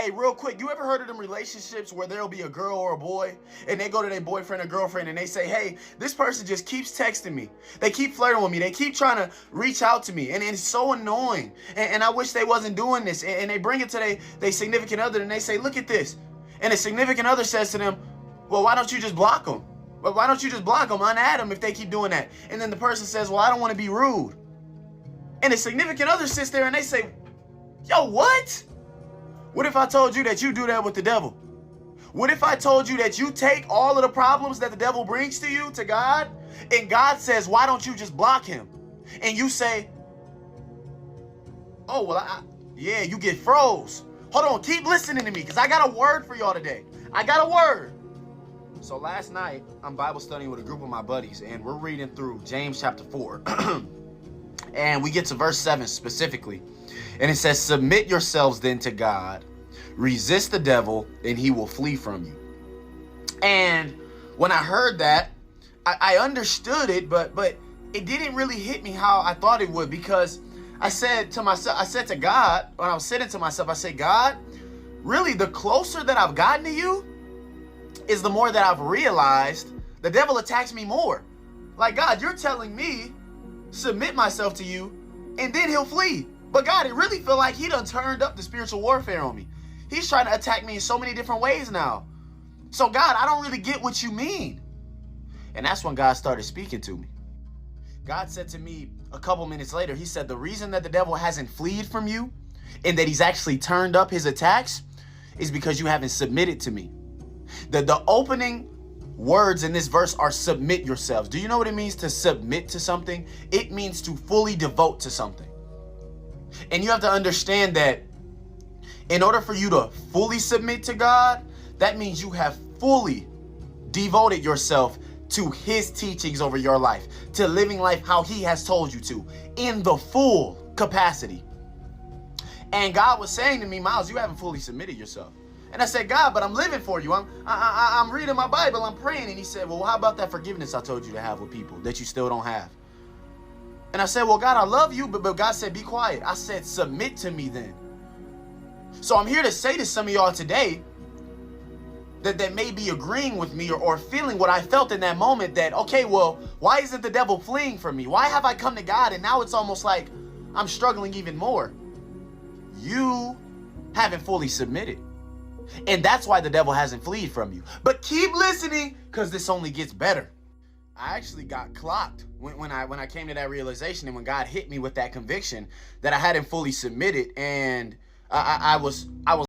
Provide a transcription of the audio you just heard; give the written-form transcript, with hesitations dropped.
Hey, real quick, you ever heard of them relationships where there'll be a girl or a boy and they go to their boyfriend or girlfriend and they say, hey, this person just keeps texting me. They keep flirting with me. They keep trying to reach out to me. And it's so annoying. And I wish they wasn't doing this. And they bring it to their significant other and they say, look at this. And the significant other says to them, well, why don't you just block them? Well, why don't you just block them, unadd them if they keep doing that? And then the person says, well, I don't want to be rude. And the significant other sits there and they say, yo, what? What if I told you that you do that with the devil? What if I told you that you take all of the problems that the devil brings to you to God, and God says, why don't you just block him? And you say, oh, well, yeah, you get froze. Hold on, keep listening to me, because I got a word for y'all today. I got a word. So last night, I'm Bible studying with a group of my buddies, and we're reading through James chapter 4. And we get to verse 7 specifically. And it says, submit yourselves then to God, resist the devil, and he will flee from you. And when I heard that, I understood it, but it didn't really hit me how I thought it would, because I said to God, when I was sitting to myself, I said, God, really the closer that I've gotten to you is the more that I've realized the devil attacks me more. Like, God, you're telling me submit myself to you and then he'll flee. But God, it really feel like he done turned up the spiritual warfare on me. He's trying to attack me in so many different ways now. So God, I don't really get what you mean. And that's when God started speaking to me. God said to me a couple minutes later, he said, the reason that the devil hasn't fled from you and that he's actually turned up his attacks is because you haven't submitted to me. The opening words in this verse are submit yourselves. Do you know what it means to submit to something? It means to fully devote to something. And you have to understand that in order for you to fully submit to God, that means you have fully devoted yourself to his teachings over your life, to living life how he has told you to, in the full capacity. And God was saying to me, Miles, you haven't fully submitted yourself. And I said, God, but I'm living for you. I'm reading my Bible, I'm praying. And he said, well, how about that forgiveness I told you to have with people that you still don't have? And I said, well, God, I love you, but God said, be quiet. I said, submit to me then. So I'm here to say to some of y'all today that may be agreeing with me or feeling what I felt in that moment, that, okay, well, why isn't the devil fleeing from me? Why have I come to God and now it's almost like I'm struggling even more? You haven't fully submitted. And that's why the devil hasn't fled from you. But keep listening, because this only gets better. I actually got clocked when I came to that realization, and when God hit me with that conviction that I hadn't fully submitted, and I was